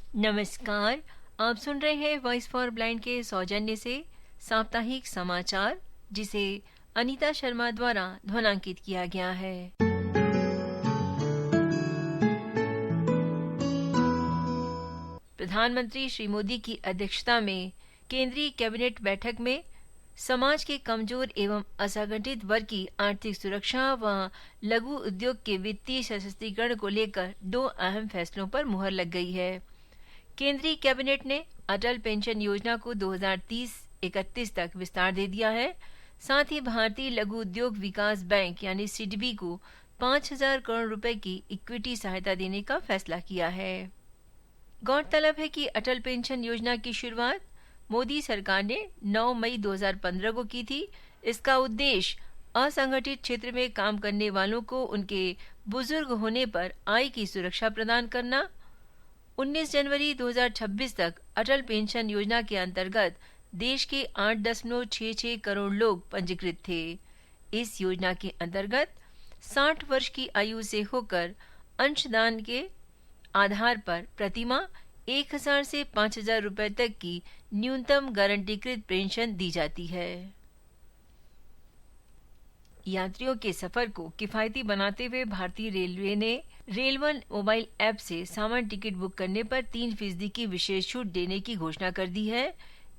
नमस्कार। आप सुन रहे हैं वॉइस फॉर ब्लाइंड के सौजन्य से साप्ताहिक समाचार, जिसे अनीता शर्मा द्वारा ध्वनांकित किया गया है। प्रधानमंत्री श्री मोदी की अध्यक्षता में केंद्रीय कैबिनेट बैठक में समाज के कमजोर एवं असंगठित वर्ग की आर्थिक सुरक्षा व लघु उद्योग के वित्तीय सशक्तिकरण को लेकर 2 अहम फैसलों पर मुहर लग गई है। केंद्रीय कैबिनेट ने अटल पेंशन योजना को 2030-31 तक विस्तार दे दिया है। साथ ही भारतीय लघु उद्योग विकास बैंक यानी सिडबी को 5,000 करोड़ रुपए की इक्विटी सहायता देने का फैसला किया है। गौरतलब है कि अटल पेंशन योजना की शुरुआत मोदी सरकार ने 9 मई 2015 को की थी। इसका उद्देश्य असंगठित क्षेत्र में काम करने वालों को उनके बुजुर्ग होने पर आय की सुरक्षा प्रदान करना। 19 जनवरी 2026 तक अटल पेंशन योजना के अंतर्गत देश के 8.66 करोड़ लोग पंजीकृत थे। इस योजना के अंतर्गत 60 वर्ष की आयु से होकर अंशदान के आधार पर प्रतिमाह 1,000 से 5,000 रुपए तक की न्यूनतम गारंटीकृत पेंशन दी जाती है। यात्रियों के सफर को किफायती बनाते हुए भारतीय रेलवे ने रेलवन मोबाइल ऐप से सामान्य टिकट बुक करने पर 3% की विशेष छूट देने की घोषणा कर दी है।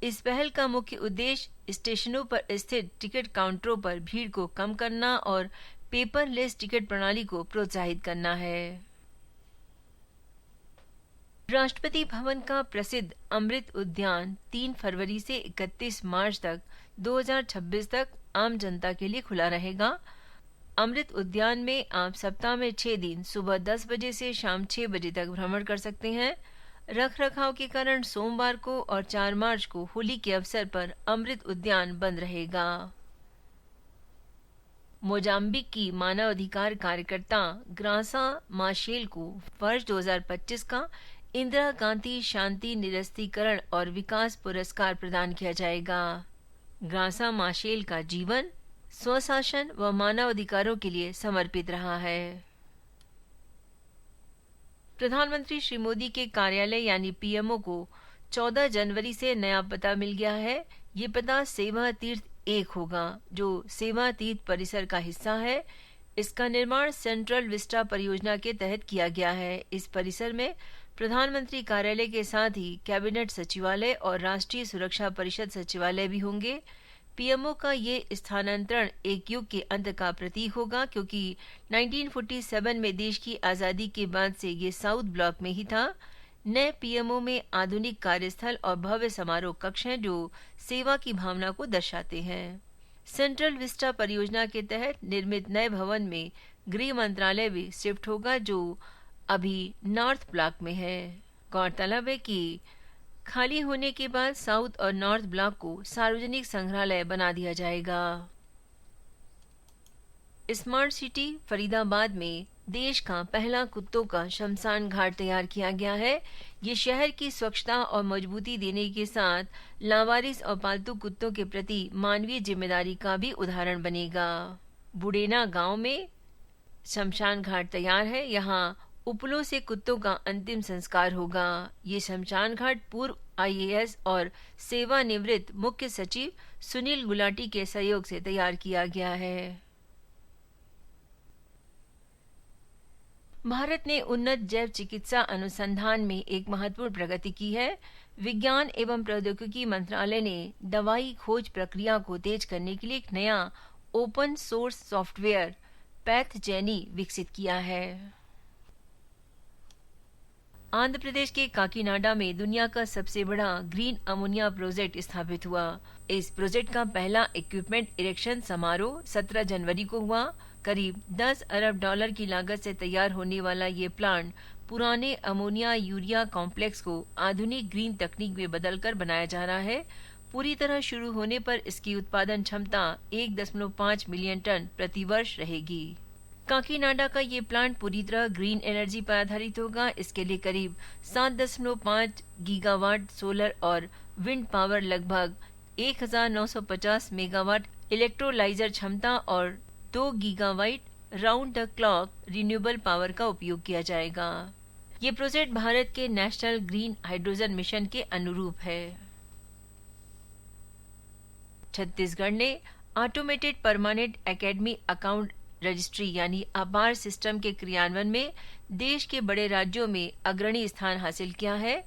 इस पहल का मुख्य उद्देश्य स्टेशनों पर स्थित टिकट काउंटरों पर भीड़ को कम करना और पेपरलेस टिकट प्रणाली को प्रोत्साहित करना है। राष्ट्रपति भवन का प्रसिद्ध अमृत उद्यान 3 फरवरी से 31 मार्च तक 2026 तक आम जनता के लिए खुला रहेगा। अमृत उद्यान में आप सप्ताह में 6 दिन सुबह 10 बजे से शाम 6 बजे तक भ्रमण कर सकते हैं। रख रखाव के कारण सोमवार को और 4 मार्च को होली के अवसर पर अमृत उद्यान बंद रहेगा। मोजाम्बिक की मानवाधिकार कार्यकर्ता ग्रासा माशेल को वर्ष 2025 का इंदिरा गांधी शांति निरस्तीकरण और विकास पुरस्कार प्रदान किया जाएगा। ग्रासा माशेल का जीवन स्वशासन व मानवाधिकारों के लिए समर्पित रहा है। प्रधानमंत्री श्री मोदी के कार्यालय यानी पीएमओ को 14 जनवरी से नया पता मिल गया है। ये पता सेवा तीर्थ 1 होगा, जो सेवा तीर्थ परिसर का हिस्सा है। इसका निर्माण सेंट्रल विस्टा परियोजना के तहत किया गया है। इस परिसर में प्रधानमंत्री कार्यालय के साथ ही कैबिनेट सचिवालय और राष्ट्रीय सुरक्षा परिषद सचिवालय भी होंगे। पीएमओ का ये स्थानांतरण एक युग के अंत का प्रतीक होगा, क्योंकि 1947 में देश की आजादी के बाद से ये साउथ ब्लॉक में ही था। नए पीएमओ में आधुनिक कार्यस्थल और भव्य समारोह कक्ष हैं, जो सेवा की भावना को दर्शाते हैं। सेंट्रल विस्टा परियोजना के तहत निर्मित नए भवन में गृह मंत्रालय भी शिफ्ट होगा, जो अभी नॉर्थ ब्लॉक में है। गौरतलब है कि खाली होने के बाद साउथ और नॉर्थ ब्लॉक को सार्वजनिक संग्रहालय बना दिया जाएगा। स्मार्ट सिटी फरीदाबाद में देश का पहला कुत्तों का शमशान घाट तैयार किया गया है। ये शहर की स्वच्छता और मजबूती देने के साथ लावारिस और पालतू कुत्तों के प्रति मानवीय जिम्मेदारी का भी उदाहरण बनेगा। बुडेना गांव में शमशान घाट तैयार है। यहाँ उपलों से कुत्तों का अंतिम संस्कार होगा। ये शमशान घाट पूर्व आईएएस और सेवानिवृत्त मुख्य सचिव सुनील गुलाटी के सहयोग से तैयार किया गया है। भारत ने उन्नत जैव चिकित्सा अनुसंधान में एक महत्वपूर्ण प्रगति की है। विज्ञान एवं प्रौद्योगिकी मंत्रालय ने दवाई खोज प्रक्रिया को तेज करने के लिए एक नया ओपन सोर्स सॉफ्टवेयर पैथजेनी विकसित किया है। आंध्र प्रदेश के काकीनाडा में दुनिया का सबसे बड़ा ग्रीन अमोनिया प्रोजेक्ट स्थापित हुआ। इस प्रोजेक्ट का पहला इक्विपमेंट इरेक्शन समारोह 17 जनवरी को हुआ। करीब 10 अरब डॉलर की लागत से तैयार होने वाला ये प्लांट पुराने अमोनिया यूरिया कॉम्प्लेक्स को आधुनिक ग्रीन तकनीक में बदलकर बनाया जा रहा है। पूरी तरह शुरू होने पर इसकी उत्पादन क्षमता 1.5 मिलियन टन प्रति वर्ष रहेगी। काकीनाडा का ये प्लांट पूरी तरह ग्रीन एनर्जी पर आधारित होगा। इसके लिए करीब 7.5 गीगावाट सोलर और विंड पावर, लगभग 1950 मेगावाट इलेक्ट्रोलाइजर क्षमता और 2 gigawatt round the clock renewable power का उपयोग किया जाएगा। ये प्रोजेक्ट भारत के नेशनल ग्रीन हाइड्रोजन मिशन के अनुरूप है। छत्तीसगढ़ ने automated permanent academy account registry यानी आभार सिस्टम के क्रियान्वयन में देश के बड़े राज्यों में अग्रणी स्थान हासिल किया है।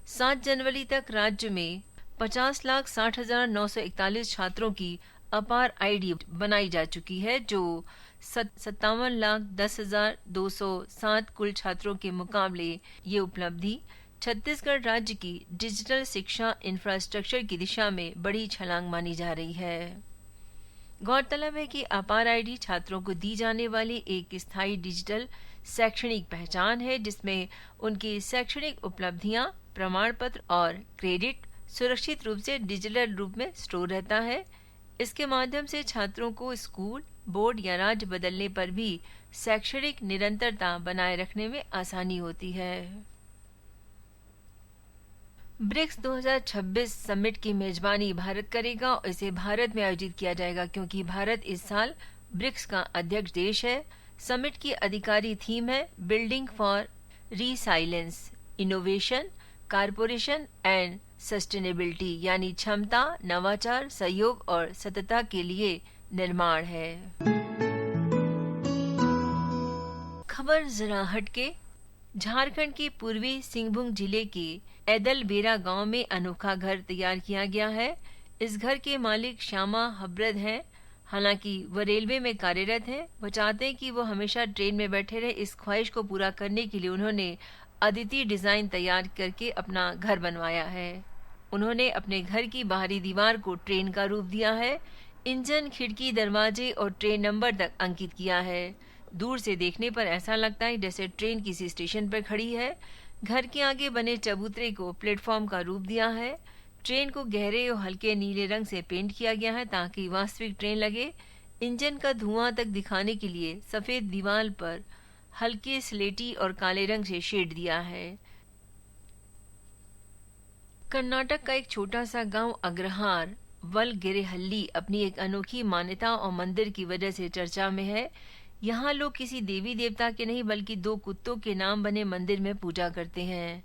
7 जनवरी तक राज्य में 50,60,941 छात्रों की अपार आईडी बनाई जा चुकी है, जो 57,10,207 कुल छात्रों के मुकाबले ये उपलब्धि छत्तीसगढ़ राज्य की डिजिटल शिक्षा इंफ्रास्ट्रक्चर की दिशा में बड़ी छलांग मानी जा रही है। गौरतलब है कि अपार आईडी छात्रों को दी जाने वाली एक स्थायी डिजिटल शैक्षणिक पहचान है, जिसमें उनकी शैक्षणिक उपलब्धियां, प्रमाण पत्र और क्रेडिट सुरक्षित रूप से डिजिटल रूप में स्टोर रहता है। इसके माध्यम से छात्रों को स्कूल, बोर्ड या राज्य बदलने पर भी शैक्षणिक निरंतरता बनाए रखने में आसानी होती है। ब्रिक्स 2026 समिट की मेजबानी भारत करेगा और इसे भारत में आयोजित किया जाएगा, क्योंकि भारत इस साल ब्रिक्स का अध्यक्ष देश है। समिट की अधिकारी थीम है building for resilience, innovation, corporation and sustainability, यानी क्षमता, नवाचार, सहयोग और सततता के लिए निर्माण है। खबर जरा हटके। झारखंड के पूर्वी सिंहभूम जिले के ऐदलबेरा गांव में अनोखा घर तैयार किया गया है। इस घर के मालिक श्यामा हब्रद हैं। हालांकि वह रेलवे में कार्यरत हैं। वह चाहते हैं कि वो हमेशा ट्रेन में बैठे रहे। इस ख्वाहिश को पूरा करने के लिए उन्होंने अद्वितीय डिजाइन तैयार करके अपना घर बनवाया है। उन्होंने अपने घर की बाहरी दीवार को ट्रेन का रूप दिया है। इंजन, खिड़की, दरवाजे और ट्रेन नंबर तक अंकित किया है। दूर से देखने पर ऐसा लगता है जैसे ट्रेन किसी स्टेशन पर खड़ी है। घर के आगे बने चबूतरे को प्लेटफॉर्म का रूप दिया है। ट्रेन को गहरे और हल्के नीले रंग से पेंट किया गया है ताकि वास्तविक ट्रेन लगे। इंजन का धुआं तक दिखाने के लिए सफेद दीवार पर हल्के स्लेटी और काले रंग से शेड दिया है। कर्नाटक का एक छोटा सा गांव अग्रहार वलगिरेहल्ली अपनी एक अनोखी मान्यता और मंदिर की वजह से चर्चा में है। यहाँ लोग किसी देवी देवता के नहीं बल्कि 2 कुत्तों के नाम बने मंदिर में पूजा करते हैं।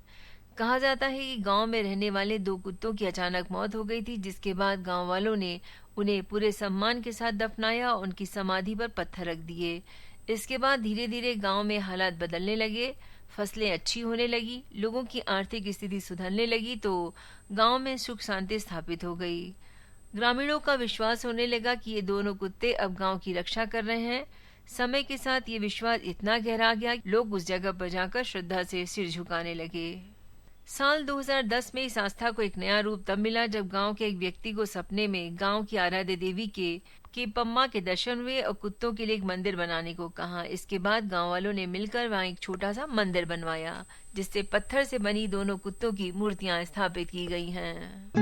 कहा जाता है कि गांव में रहने वाले 2 कुत्तों की अचानक मौत हो गई थी, जिसके बाद गांव वालों ने उन्हें पूरे सम्मान के साथ दफनाया और उनकी समाधि पर पत्थर रख दिए। इसके बाद धीरे धीरे गांव में हालात बदलने लगे, फसलें अच्छी होने लगी, लोगों की आर्थिक स्थिति सुधरने लगी, तो गांव में सुख शांति स्थापित हो गई। ग्रामीणों का विश्वास होने लगा कि ये दोनों कुत्ते अब गांव की रक्षा कर रहे हैं। समय के साथ ये विश्वास इतना गहरा गया, लोग उस जगह पर जाकर श्रद्धा से सिर झुकाने लगे। साल 2010 में इस आस्था को एक नया रूप तब मिला जब गांव के एक व्यक्ति को सपने में गांव की आराध्य देवी के पम्मा के दर्शन हुए और कुत्तों के लिए एक मंदिर बनाने को कहा। इसके बाद गांव वालों ने मिलकर वहां एक छोटा सा मंदिर बनवाया, जिससे पत्थर से बनी दोनों कुत्तों की मूर्तियां स्थापित की गई हैं।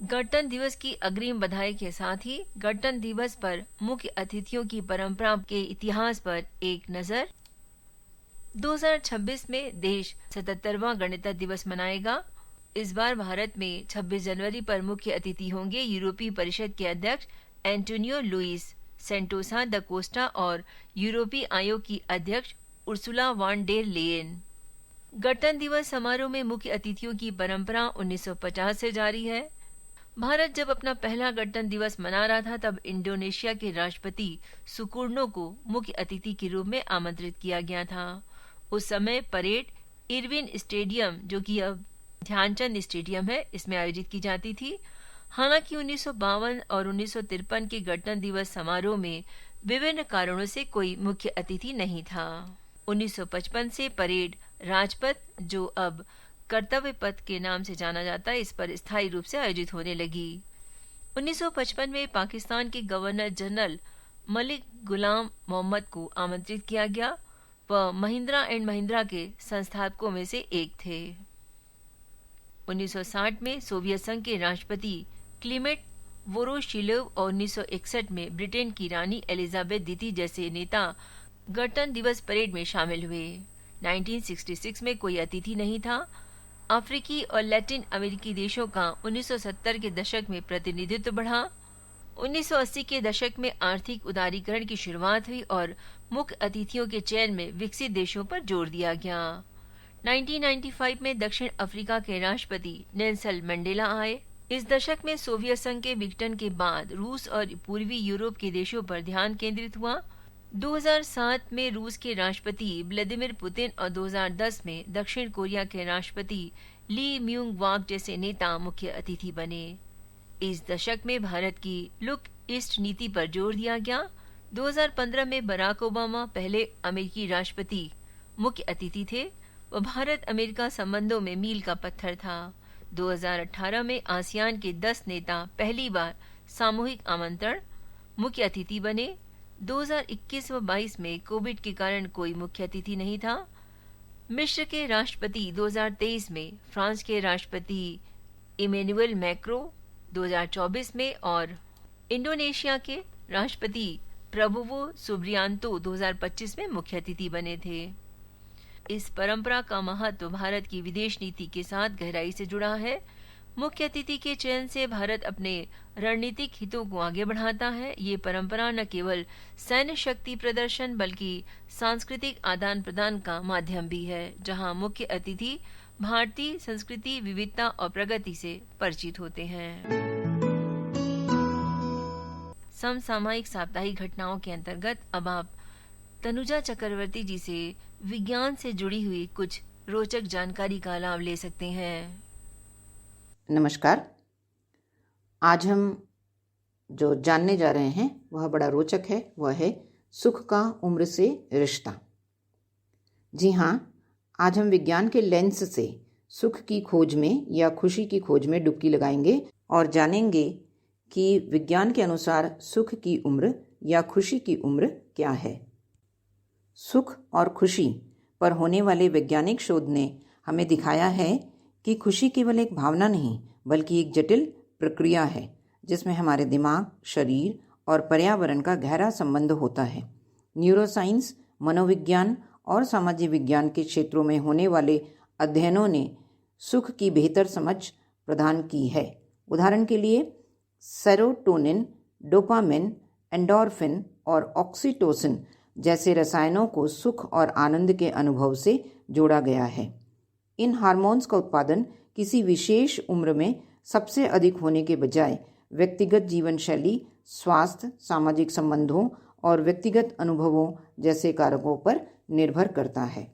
गणतंत्र दिवस की अग्रिम बधाई के साथ ही गणतंत्र दिवस पर मुख्य अतिथियों की परंपरा के इतिहास पर एक नजर। 2026 में देश 77वां गणतंत्र दिवस मनाएगा। इस बार भारत में 26 जनवरी पर मुख्य अतिथि होंगे यूरोपीय परिषद के अध्यक्ष Antonio Luis Santos da Costa और यूरोपीय आयोग की अध्यक्ष उर्सुला वान डेर लेयन। गणतंत्र दिवस समारोह में मुख्य अतिथियों की परंपरा 1950 से जारी है। भारत जब अपना पहला गणतंत्र दिवस मना रहा था तब इंडोनेशिया के राष्ट्रपति सुकर्नो को मुख्य अतिथि के रूप में आमंत्रित किया गया था। उस समय परेड इरविन स्टेडियम, जो कि अब ध्यानचंद स्टेडियम है, इसमें आयोजित की जाती थी। हालांकि 1952 और 1953 के गणतंत्र दिवस समारोह में विभिन्न कारणों से कोई मुख्य अतिथि नहीं था। 1955 से परेड राजपथ, जो अब कर्तव्य पथ के नाम से जाना जाता है, इस पर स्थायी रूप से आयोजित होने लगी। 1955 में पाकिस्तान के गवर्नर जनरल मलिक गुलाम मोहम्मद को आमंत्रित किया गया। वह महिंद्रा एंड महिंद्रा के संस्थापकों में से एक थे। 1960 में सोवियत संघ के राष्ट्रपति क्लीमेंट वोरोशिलोव और 1961 में ब्रिटेन की रानी एलिजाबेथ द्वितीय जैसे नेता गणतंत्र दिवस परेड में शामिल हुए। 1966 में कोई अतिथि नहीं था। अफ्रीकी और लैटिन अमेरिकी देशों का 1970 के दशक में प्रतिनिधित्व बढ़ा। 1980 के दशक में आर्थिक उदारीकरण की शुरुआत हुई और मुख्य अतिथियों के चयन में विकसित देशों पर जोर दिया गया। 1995 में दक्षिण अफ्रीका के राष्ट्रपति नेल्सन मंडेला आए। इस दशक में सोवियत संघ के विघटन के बाद रूस और पूर्वी यूरोप के देशों पर ध्यान केंद्रित हुआ। 2007 में रूस के राष्ट्रपति व्लादिमीर पुतिन और 2010 में दक्षिण कोरिया के राष्ट्रपति ली म्यूंग वाक जैसे नेता मुख्य अतिथि बने। इस दशक में भारत की लुक ईस्ट नीति पर जोर दिया गया। 2015 में बराक ओबामा पहले अमेरिकी राष्ट्रपति मुख्य अतिथि थे। वह भारत अमेरिका संबंधों में मील का पत्थर था। 2018 में आसियान के 10 नेता पहली बार सामूहिक आमंत्रण मुख्य अतिथि बने। 2021 व 22 में कोविड के कारण कोई मुख्य अतिथि नहीं था। मिस्र के राष्ट्रपति 2023 में, फ्रांस के राष्ट्रपति इमैनुअल मैक्रों 2024 में और इंडोनेशिया के राष्ट्रपति प्रबोवो सुबियांतो 2025 में मुख्य अतिथि बने थे। इस परंपरा का महत्व भारत की विदेश नीति के साथ गहराई से जुड़ा है। मुख्य अतिथि के चयन से भारत अपने रणनीतिक हितों को आगे बढ़ाता है। ये परंपरा न केवल सैन्य शक्ति प्रदर्शन बल्कि सांस्कृतिक आदान प्रदान का माध्यम भी है, जहां मुख्य अतिथि भारतीय संस्कृति, विविधता और प्रगति से परिचित होते हैं। समसामयिक साप्ताहिक घटनाओं के अंतर्गत अब आप तनुजा चक्रवर्ती जी से विज्ञान से जुड़ी हुई कुछ रोचक जानकारी का लाभ ले सकते हैं। नमस्कार। आज हम जो जानने जा रहे हैं वह बड़ा रोचक है। वह है सुख का उम्र से रिश्ता। जी हाँ, आज हम विज्ञान के लेंस से सुख की खोज में या खुशी की खोज में डुबकी लगाएंगे और जानेंगे कि विज्ञान के अनुसार सुख की उम्र या खुशी की उम्र क्या है। सुख और खुशी पर होने वाले वैज्ञानिक शोध ने हमें दिखाया है कि खुशी केवल एक भावना नहीं बल्कि एक जटिल प्रक्रिया है, जिसमें हमारे दिमाग, शरीर और पर्यावरण का गहरा संबंध होता है। न्यूरोसाइंस, मनोविज्ञान और सामाजिक विज्ञान के क्षेत्रों में होने वाले अध्ययनों ने सुख की बेहतर समझ प्रदान की है। उदाहरण के लिए सेरोटोनिन, डोपामिन, एंडोर्फिन और ऑक्सीटोसिन जैसे रसायनों को सुख और आनंद के अनुभव से जोड़ा गया है। इन हार्मोन्स का उत्पादन किसी विशेष उम्र में सबसे अधिक होने के बजाय व्यक्तिगत जीवन शैली, स्वास्थ्य, सामाजिक संबंधों और व्यक्तिगत अनुभवों जैसे कारकों पर निर्भर करता है।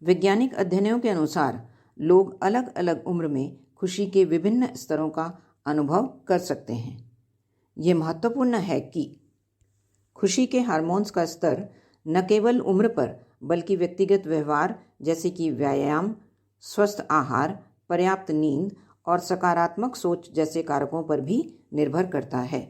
वैज्ञानिक अध्ययनों के अनुसार लोग अलग अलग उम्र में खुशी के विभिन्न स्तरों का अनुभव कर सकते हैं। ये महत्वपूर्ण है कि खुशी के हार्मोन्स का स्तर न केवल उम्र पर बल्कि व्यक्तिगत व्यवहार जैसे कि व्यायाम, स्वस्थ आहार, पर्याप्त नींद और सकारात्मक सोच जैसे कारकों पर भी निर्भर करता है।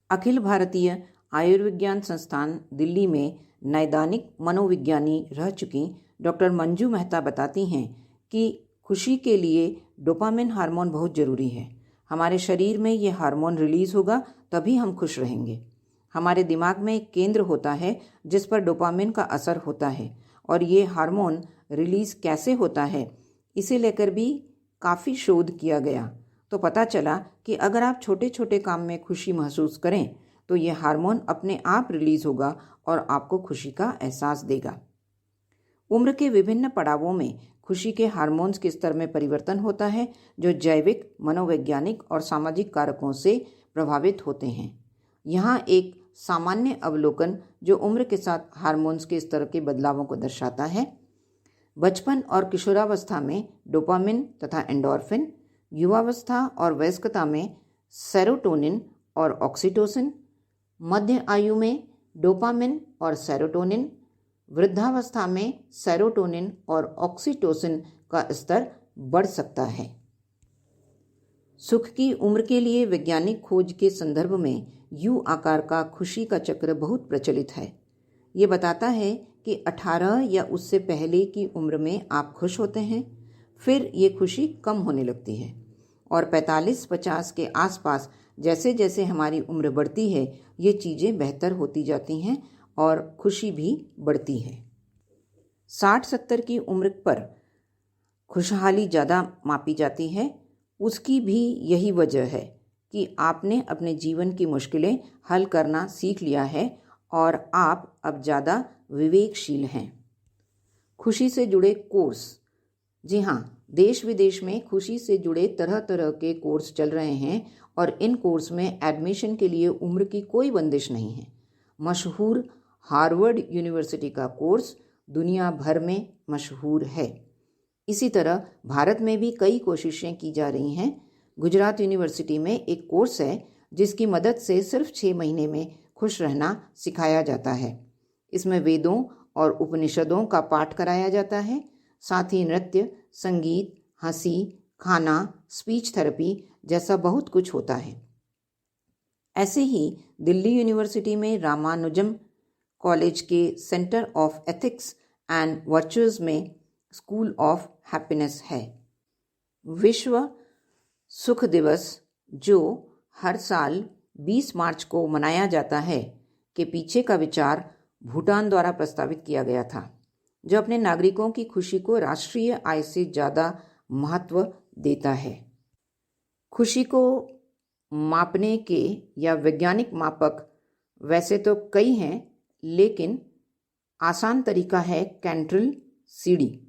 अखिल भारतीय आयुर्विज्ञान संस्थान दिल्ली में नैदानिक मनोविज्ञानी रह चुकी डॉक्टर मंजू मेहता बताती हैं कि खुशी के लिए डोपामिन हार्मोन बहुत ज़रूरी है। हमारे शरीर में ये हार्मोन रिलीज होगा तभी हम खुश रहेंगे। हमारे दिमाग में एक केंद्र होता है जिस पर डोपामिन का असर होता है और ये हार्मोन रिलीज कैसे होता है इसे लेकर भी काफ़ी शोध किया गया। तो पता चला कि अगर आप छोटे छोटे काम में खुशी महसूस करें तो ये हार्मोन अपने आप रिलीज होगा और आपको खुशी का एहसास देगा। उम्र के विभिन्न पड़ावों में खुशी के हार्मोन्स के स्तर में परिवर्तन होता है जो जैविक, मनोवैज्ञानिक और सामाजिक कारकों से प्रभावित होते हैं। यहाँ एक सामान्य अवलोकन जो उम्र के साथ हार्मोन्स के स्तर के बदलावों को दर्शाता है। बचपन और किशोरावस्था में डोपामिन तथा एंडोर्फिन, युवावस्था और वयस्कता में सेरोटोनिन और ऑक्सीटोसिन, मध्य आयु में डोपामिन और सेरोटोनिन, वृद्धावस्था में सेरोटोनिन और ऑक्सीटोसिन का स्तर बढ़ सकता है। सुख की उम्र के लिए वैज्ञानिक खोज के संदर्भ में यू आकार का खुशी का चक्र बहुत प्रचलित है। ये बताता है कि 18 या उससे पहले की उम्र में आप खुश होते हैं, फिर ये खुशी कम होने लगती है और 45-50 के आसपास जैसे जैसे हमारी उम्र बढ़ती है ये चीज़ें बेहतर होती जाती हैं और खुशी भी बढ़ती है। 60-70 की उम्र पर खुशहाली ज़्यादा मापी जाती है। उसकी भी यही वजह है कि आपने अपने जीवन की मुश्किलें हल करना सीख लिया है और आप अब ज़्यादा विवेकशील हैं। खुशी से जुड़े कोर्स। जी हाँ, देश विदेश में खुशी से जुड़े तरह तरह के कोर्स चल रहे हैं और इन कोर्स में एडमिशन के लिए उम्र की कोई बंदिश नहीं है। मशहूर हार्वर्ड यूनिवर्सिटी का कोर्स दुनिया भर में मशहूर है। इसी तरह भारत में भी कई कोशिशें की जा रही हैं। गुजरात यूनिवर्सिटी में एक कोर्स है जिसकी मदद से सिर्फ 6 महीने में खुश रहना सिखाया जाता है। इसमें वेदों और उपनिषदों का पाठ कराया जाता है, साथ ही नृत्य, संगीत, हंसी, खाना, स्पीच थेरेपी जैसा बहुत कुछ होता है। ऐसे ही दिल्ली यूनिवर्सिटी में रामानुजम कॉलेज के centre of ethics and virtuous में स्कूल ऑफ हैप्पीनेस है। विश्व सुख दिवस, जो हर साल 20 मार्च को मनाया जाता है, के पीछे का विचार भूटान द्वारा प्रस्तावित किया गया था, जो अपने नागरिकों की खुशी को राष्ट्रीय आय से ज़्यादा महत्व देता है। खुशी को मापने के या वैज्ञानिक मापक वैसे तो कई हैं, लेकिन आसान तरीका है कैंट्रिल सीडी।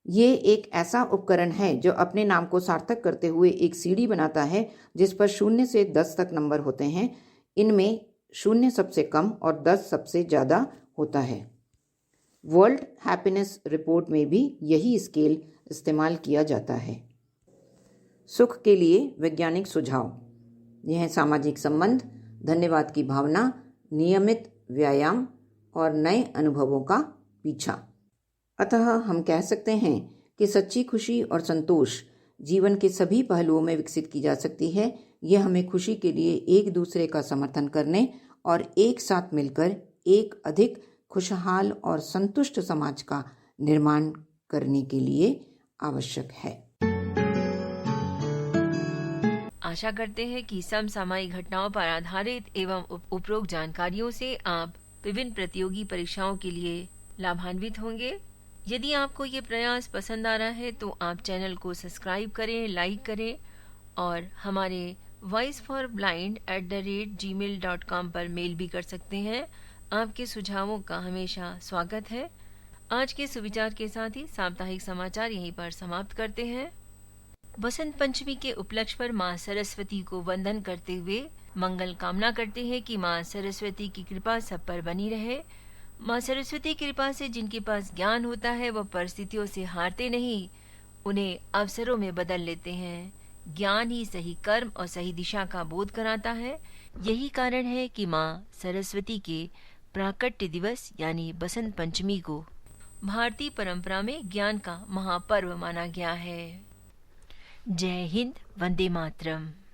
ये एक ऐसा उपकरण है जो अपने नाम को सार्थक करते हुए एक सीडी बनाता है जिस पर 0 से 10 तक नंबर होते हैं। इनमें 0 सबसे कम और 10 सबसे ज़्यादा होता है। वर्ल्ड हैप्पीनेस रिपोर्ट में भी यही स्केल इस्तेमाल किया जाता है। सुख के लिए वैज्ञानिक सुझाव। यह है सामाजिक संबंध, धन्यवाद की भावना, नियमित व्यायाम और नए अनुभवों का पीछा। अतः हम कह सकते हैं कि सच्ची खुशी और संतोष जीवन के सभी पहलुओं में विकसित की जा सकती है। यह हमें खुशी के लिए एक दूसरे का समर्थन करने और एक साथ मिलकर एक अधिक खुशहाल और संतुष्ट समाज का निर्माण करने के लिए आवश्यक है। आशा करते हैं कि समसामयिक घटनाओं पर आधारित एवं उपरोक्त जानकारियों से आप विभिन्न प्रतियोगी परीक्षाओं के लिए लाभान्वित होंगे। यदि आपको ये प्रयास पसंद आ रहा है तो आप चैनल को सब्सक्राइब करें, लाइक करें और हमारे voiceforblind@gmail.com पर मेल भी कर सकते हैं। आपके सुझावों का हमेशा स्वागत है। आज के सुविचार के साथ ही साप्ताहिक समाचार यहीं पर समाप्त करते हैं। बसंत पंचमी के उपलक्ष्य पर माँ सरस्वती को वंदन करते हुए मंगल कामना करते हैं कि माँ सरस्वती की कृपा सब पर बनी रहे। माँ सरस्वती की कृपा से जिनके पास ज्ञान होता है वह परिस्थितियों से हारते नहीं, उन्हें अवसरों में बदल लेते हैं। ज्ञान ही सही कर्म और सही दिशा का बोध कराता है। यही कारण है कि माँ सरस्वती के प्राकट्य दिवस यानी बसंत पंचमी को भारतीय परंपरा में ज्ञान का महापर्व माना गया है। जय हिंद, वंदे मातरम।